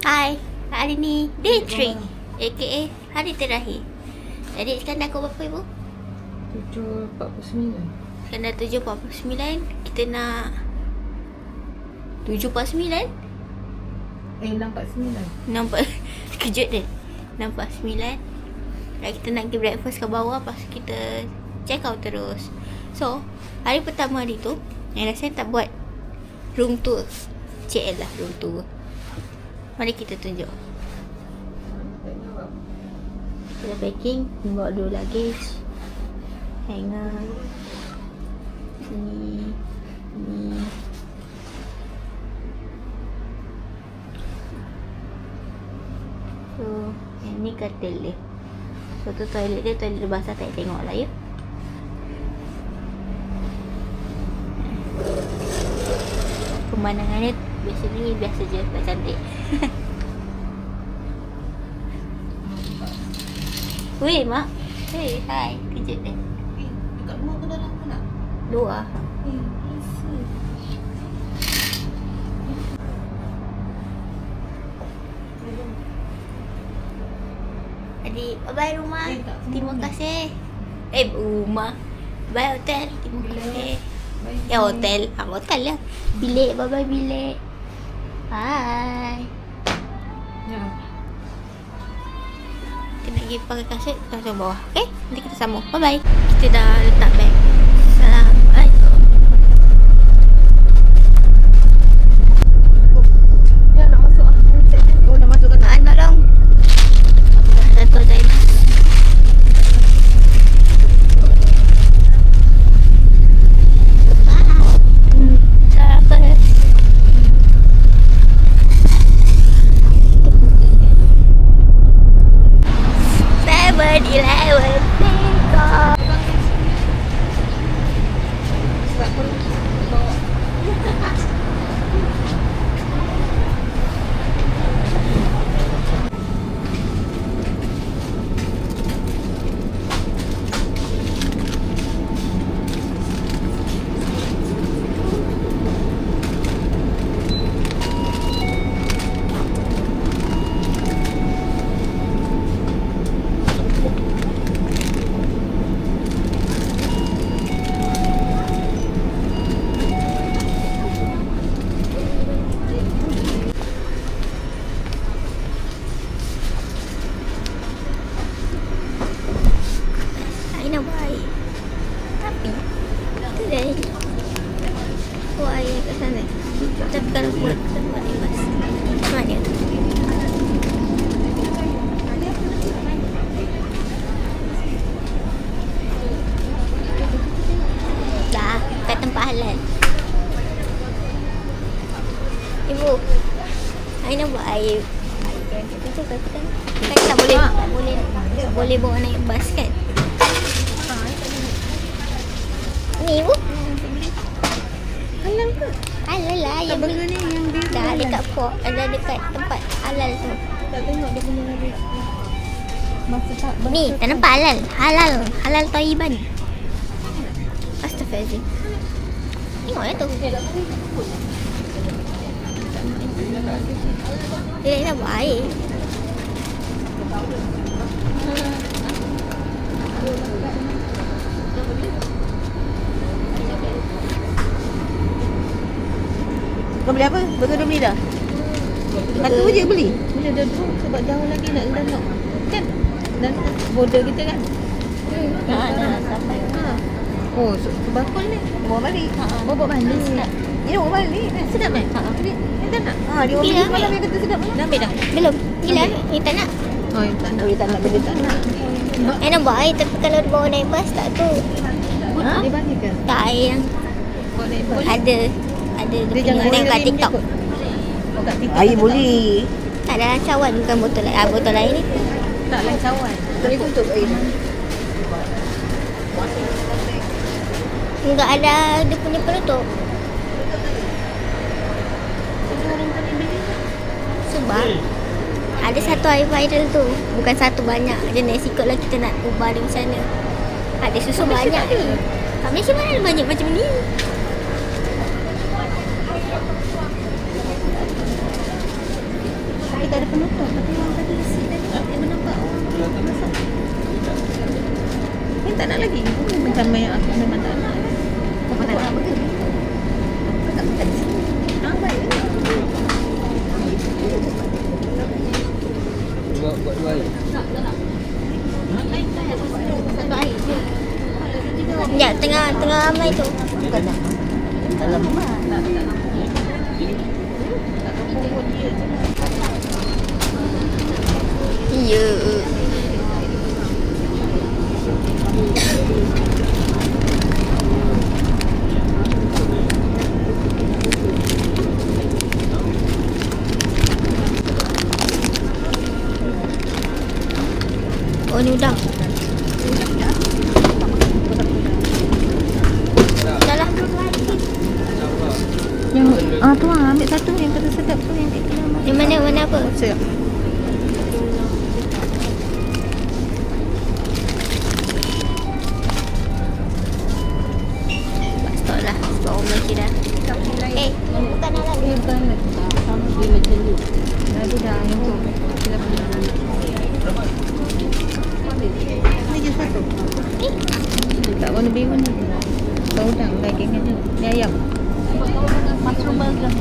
Hai, hari ni day 3 aka hari terakhir. Jadi sekarang dah berapa ibu? 7.49. Sekarang dah 7.49. Kita nak 7.49. 6.49. Nampak kejut dia. 6.49. Dan kita nak pergi breakfast ke bawah. Lepas tu kita check out terus. So, hari pertama hari tu yang saya tak buat room tour. CL lah room tour. Mari kita tunjuk. Kita packing. Bawa dulu luggage. Hanger. Sini. Ni. So, yang ni katil dia. So, tu toilet dia. Toilet dia basah tak tengok lah ya. Pemandangan dia biasa je. Tak cantik. Weh, Mak. Hey, hai. Kejut dia. Dekat rumah ke dalam ke nak? Luar. Adik, bye rumah. Terima kasih. Rumah. Bye hotel. Terima kasih. Ya hotel. Hotel lah. Bilik. Bye-bye bilik. Bye. Ya. Kita nak pergi pakai kasut. Kita langsung bawah. Okay? Nanti kita sambung. Bye-bye. Kita dah letak beg. Assalamualaikum. Ya nak masuk ah. Oh nak masuk kan? Tolong. Satu saya. Nak baik. Tapi tu dah buat air kat sana. Tapi kalau buat kita buat di bas. Macam mana? Dah kat tempat halal. Ibu, saya nak buat air. Kan tak boleh bawa naik bas kan? Ni ibu. Halal ke? Halal lah Tak yang benda ni yang dia dah dekat port. Ada dekat tempat halal tu. tak tengok dia punya hari. Masa tak Ni tak nampak halal. Halal Thaiban. Astaghfirullahaladzim. Tengok lah tu. Dia nak buat air. Kau beli apa? Burger dah beli dah? Satu je beli? Bila dah tu sebab jauh lagi nak nak kan? Dan border kita kan? Dah sampai. Oh, sebakul ni. Bawa balik. Bawa balik. Ini bawa balik. Sedap kan? Ni tak nak? Dia orang beli semalam yang kata sedap. Dah ambil dah? Belum. Gila, ni tak nak. Oh, yang tak nak. Dia tak nak. Dia tak nak. Nak buat air tapi kalau dia bawa naik bas tak tu. Dia bagi ke? Tak air yang Bawa naik bas? ada Dia jangan tengok kat TikTok. Oh, kat TikTok. Air boleh. Tak ada lancawan bukan botol air ni. Tak lancawan. Tapi tutup air. Enggak ada dia punya penutup. Sebab ada satu air viral tu. Bukan satu, banyak jenis. Ikutlah kita nak ubah dia macam mana. Ada susu banyak ni. Kat Malaysia mana ada banyak macam ni? tak ada penutup. Tapi orang tadi isi tadi tak nampak orang masuk. Ni tak nak lagi. Macam yang aku memang tak nak. Kau tak nak burger? Kau tak makan di sini. Baik. Buat dua air. Satu air je. Ya, tengah ramai tu. Bukan nak. Dalam rumah. Tak pun dia je. Ya. Oh, ni udang. Dah lah. Yang tu ambil satu yang kata sedap tu yang kat dalam. Yang mana? Mana apa? Siap. Stop lah. Sebab orang Malaysia dah. Bukan nak lagi. Bukan. Sama dia macam ni. Dah dah yang tu. Kita pernah. Ni je satu. Tak warna biru ni. Kau udang daging aja. Ni ayam. Mushroom burger.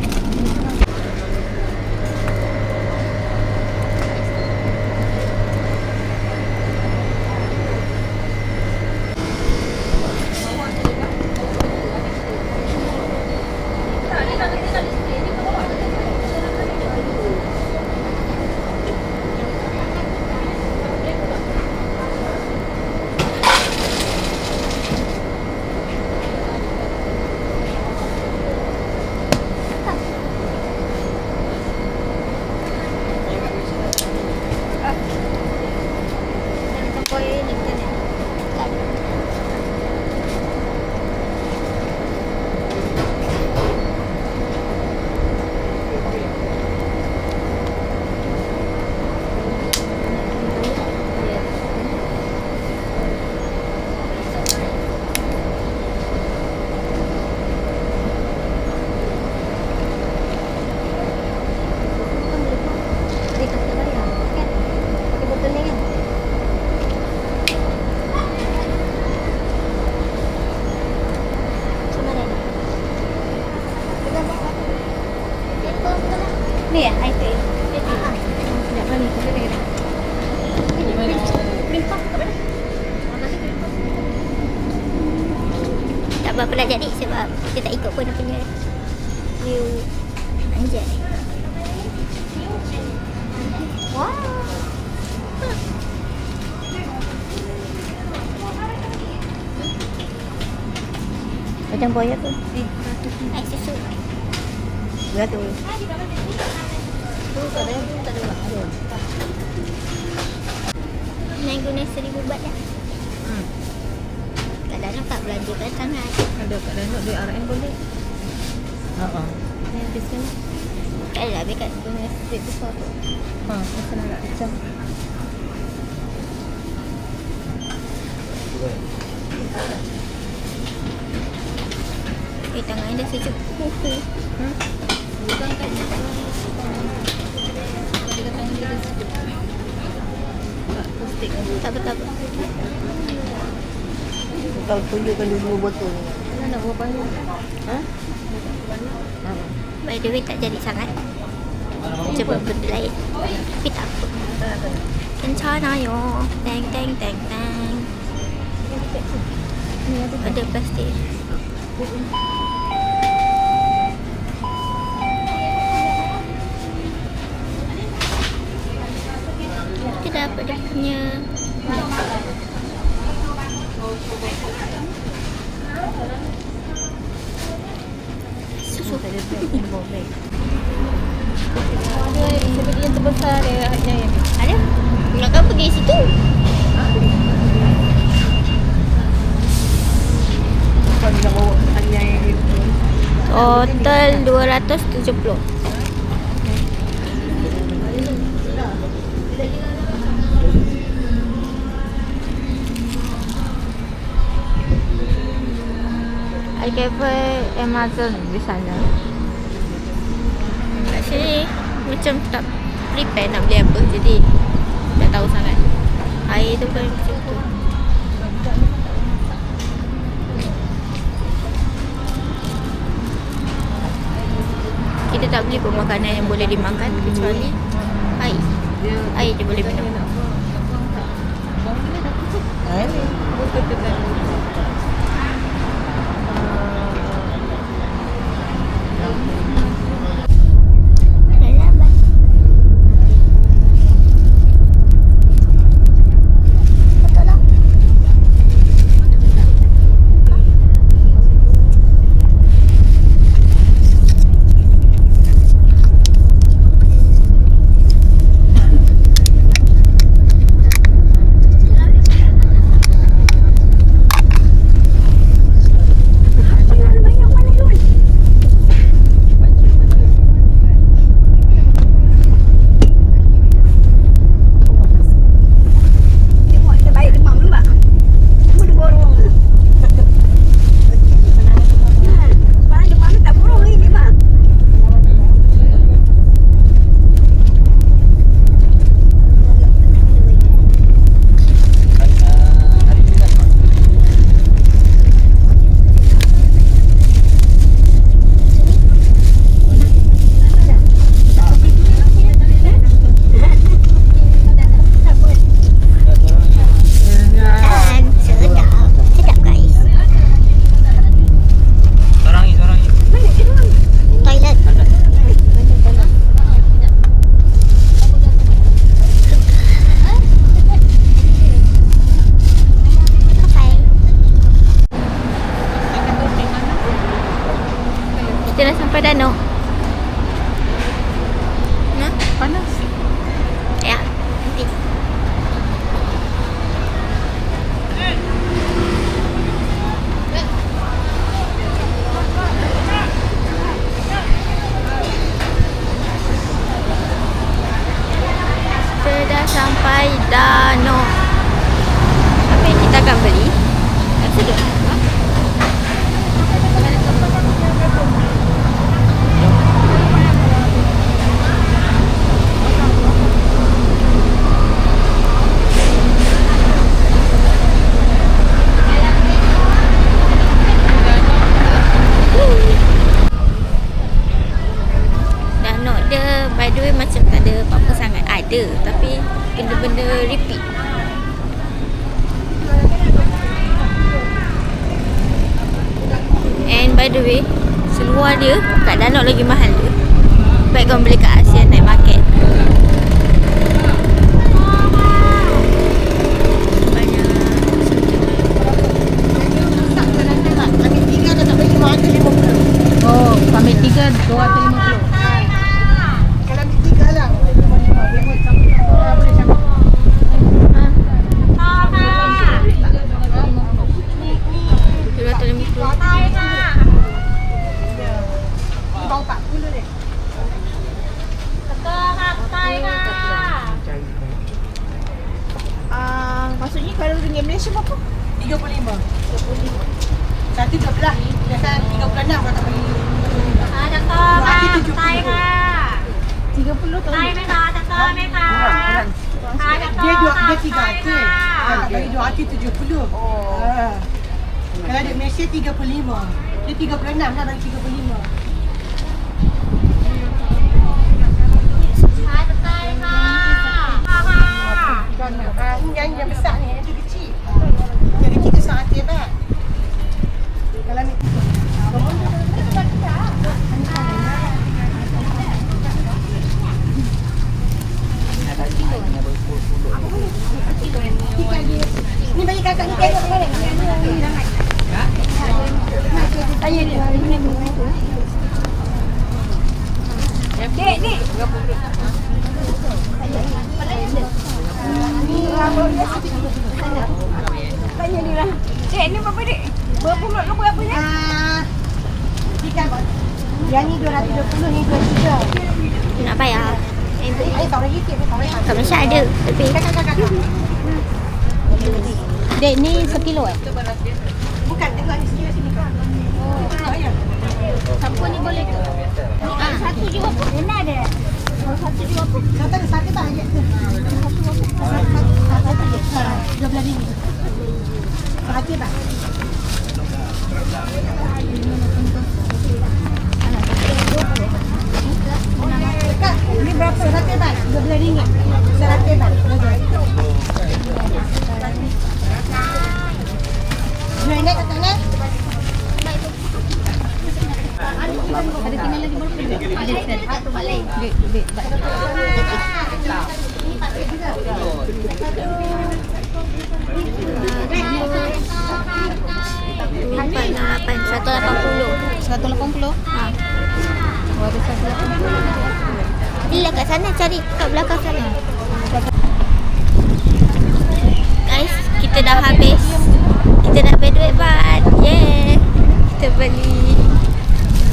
Ni ya, air teh. Sekejap mana? Kita tengok. Tak berapa nak jadi sebab kita tak ikut pun dia punya view. Anjay. Wow. Macam boya tu. Air susu. Berapa? Tu tak ada. Tak ada. Naik guna 1,000 baht dah. Kadang-kadang tak belanjakan sangat. Ada kat dalam duit RM boleh. Ni habis kan? Tak ada habis kat guna street besar tu. Masa nak pecah. Tangan dah sejuk. Bukan kan? Tak apa-apa. Kau tunjukkan dulu botol ni. Mana nak buat banyak? By the way tak jadi sangat. Cuba benda lain. Tapi tak apa. Kencana yo. Teng teng teng teng. Ada plastik. Kita dapat dia punya susu. Ada bag yang bawa bag. Ada seperti yang terbesar dia yang Ada? Nak kau pergi situ? kau nak bawa hanya yang itu. Total 270. I cover Amazon di sana. Kat sini macam tak prepare nak beli apa. Jadi tak tahu sangat. Air tu pun macam tu. Kita tak beli pun makanan yang boleh dimakan kecuali air. Air je boleh minum. Kita dah sampai danau. Nah, Panas. ya, nanti. Kita dah sampai danau. Apa yang kita akan beli? Tak sedap. By the way macam tak ada apa-apa sangat. Ada tapi benda-benda repeat. And by the way, seluar dia kat danau lagi mahal dia. Baik kau beli kat ASEAN Night Market. Oh, kami 3 250. Maksudnya kalau ringgit Malaysia berapa? 35. Satu 13. Biasa 36 kata bagi. Ada to, Thai ka. 30 tu. Thai ka, ada to, ka. Dia 300. Bagi 270. Oh. Kalau ada Malaysia 35. Dia 36 dah bagi 35. Ada Thai ka. Yang besar ni, yang kecil. Yang kecil tu sangat hebat. Kalau ni ni bagi kakak ni tengok boleh. Tanya dia. Dek ni. Tanya dia lah. Dek ni berapa dek? Berapa berapa ni? Yang ni 220, ni 23. Nak bayar. Tak boleh hitam, tak boleh. Kat Malaysia ada tapi Dek ni sekilo Bukan, tengok ni sini kan. Oh, tengok ya. Siapa ni boleh tu? Satu je berapa? Mana ada? Satu dua apa? Kata satu tak je. Satu je. 12 ribu. Satu tak? Kak, ini berapa? 100 tak? 12 ringgit. 100 tak? Naik kat sana. Ada tinggal lagi berapa? Ada satu balik. Baik. $180. Ha. Oh, ada 180. Bila kat sana cari kat belakang sana. Guys, kita dah habis. Kita dah beli duit baht. Yeah. Kita beli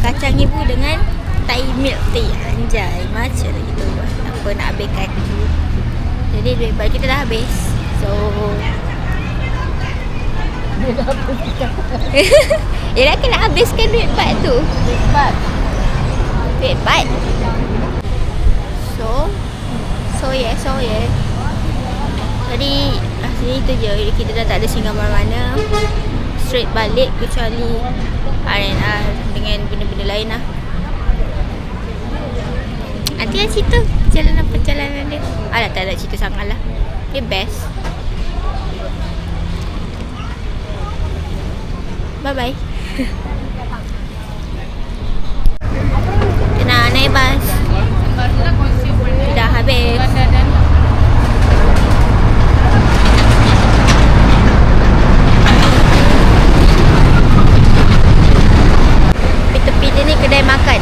kacang ibu dengan Thai milk tea. Anjay, macam gitu. Apa nak habiskan. Jadi duit baht kita dah habis. So yelah kena habiskan duit baht tu. Duit baht. So yeah. Jadi rasanya itu je. Kita dah tak ada singgah mana-mana. Straight balik kecuali R&R dengan benda-benda lain lah. Nanti yang cerita perjalanan dia. Alah, tak ada cerita sangat lah. Dia best. Bye-bye. Kita nak naik bas. Dah habis. Tepi dia ni kedai makan.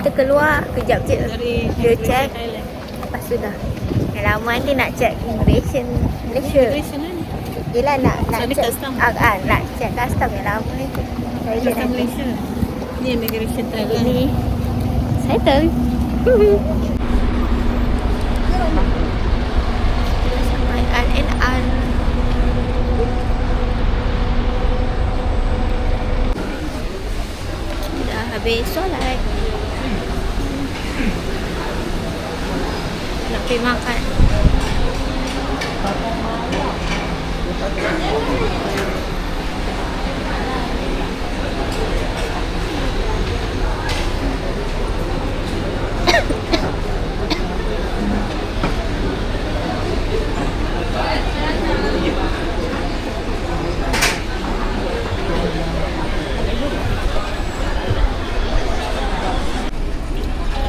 Kita keluar kejap je. Dia check. Lepas tu dah. Yang lama nanti nak check immigration Malaysia. Yelah nak check custom. nak check custom yang lama itu. Custom Malaysia. Ni immigration Thailand. Ini settle. Sampai R&R. Dah habis solat. Nak pergi makan.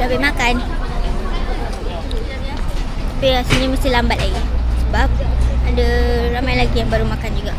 Dah pergi makan. Tapi rasanya mesti lambat lagi. Sebab ada ramai lagi yang baru makan juga.